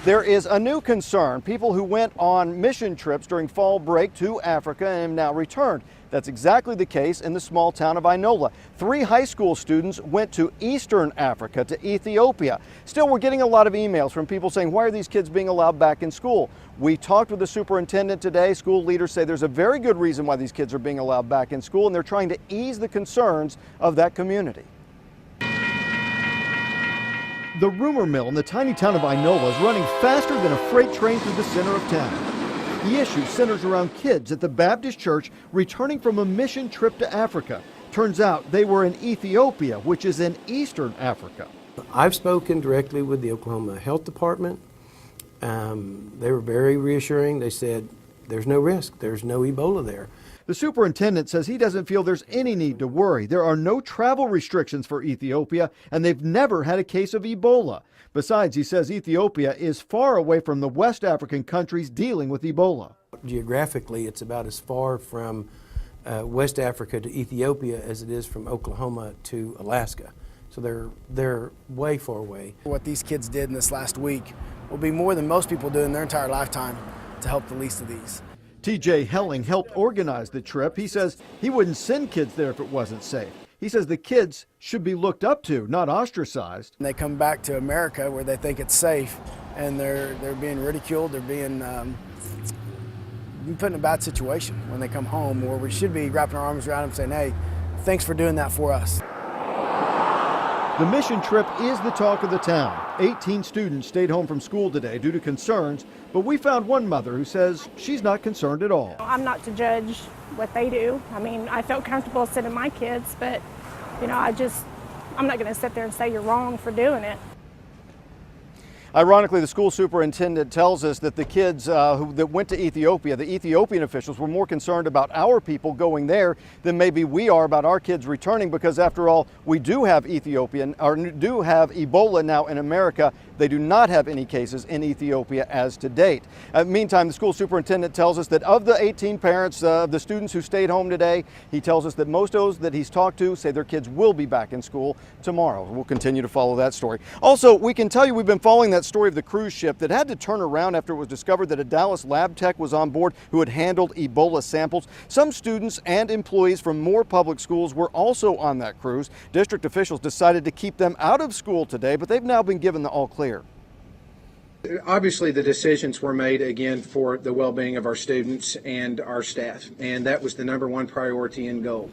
There is a new concern. People who went on mission trips during fall break to Africa and have now returned. That's exactly the case in the small town of Inola. 3 high school students went to Eastern Africa, to Ethiopia. Still, we're getting a lot of emails from people saying, why are these kids being allowed back in school? We talked with the superintendent today. School leaders say there's a very good reason why these kids are being allowed back in school, and they're trying to ease the concerns of that community. The rumor mill in the tiny town of Inola is running faster than a freight train through the center of town. The issue centers around kids at the Baptist church returning from a mission trip to Africa. Turns out they were in Ethiopia, which is in Eastern Africa. I've spoken directly with the Oklahoma Health Department. They were very reassuring. They said there's no risk, there's no Ebola there. The superintendent says he doesn't feel there's any need to worry. There are no travel restrictions for Ethiopia, and they've never had a case of Ebola. Besides, he says Ethiopia is far away from the West African countries dealing with Ebola. Geographically, it's about as far from West Africa to Ethiopia as it is from Oklahoma to Alaska. So they're way far away. What these kids did in this last week will be more than most people do in their entire lifetime to help the least of these. TJ Helling helped organize the trip. He says he wouldn't send kids there if it wasn't safe. He says the kids should be looked up to, not ostracized. They come back to America where they think it's safe, and they're being ridiculed. They're being put in a bad situation when they come home, where we should be wrapping our arms around them saying, hey, thanks for doing that for us. The mission trip is the talk of the town. 18 students stayed home from school today due to concerns, but we found one mother who says she's not concerned at all. I'm not to judge what they do. I mean, I felt comfortable sending my kids, but, I'm not going to sit there and say you're wrong for doing it. Ironically, the school superintendent tells us that the kids that went to Ethiopia, the Ethiopian officials, were more concerned about our people going there than maybe we are about our kids returning, because after all, we do have Ebola now in America. They do not have any cases in Ethiopia as to date. Meantime, the school superintendent tells us that of the 18 parents of the students who stayed home today, he tells us that most of those that he's talked to say their kids will be back in school tomorrow. We'll continue to follow that story. Also, we can tell you we've been following that story of the cruise ship that had to turn around after it was discovered that a Dallas lab tech was on board who had handled Ebola samples. Some students and employees from more public schools were also on that cruise. District officials decided to keep them out of school today, but they've now been given the all clear. Obviously, the decisions were made, again, for the well-being of our students and our staff, and that was the #1 priority and goal.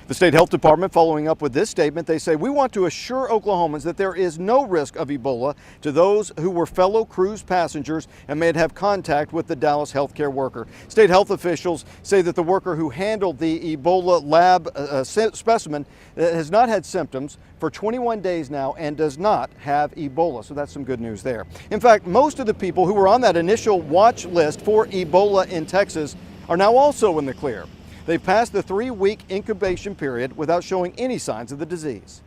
The state health department following up with this statement, they say, we want to assure Oklahomans that there is no risk of Ebola to those who were fellow cruise passengers and may have contact with the Dallas healthcare worker. State health officials say that the worker who handled the Ebola lab specimen has not had symptoms for 21 days now and does not have Ebola. So that's some good news there. In fact, most of the people who were on that initial watch list for Ebola in Texas are now also in the clear. They've passed the 3-week incubation period without showing any signs of the disease.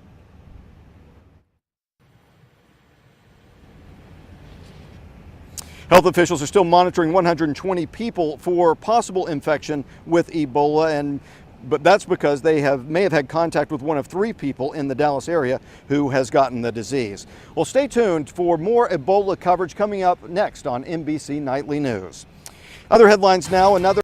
Health officials are still monitoring 120 people for possible infection with Ebola, but that's because they may have had contact with one of 3 people in the Dallas area who has gotten the disease. Well, stay tuned for more Ebola coverage coming up next on NBC Nightly News. Other headlines now, another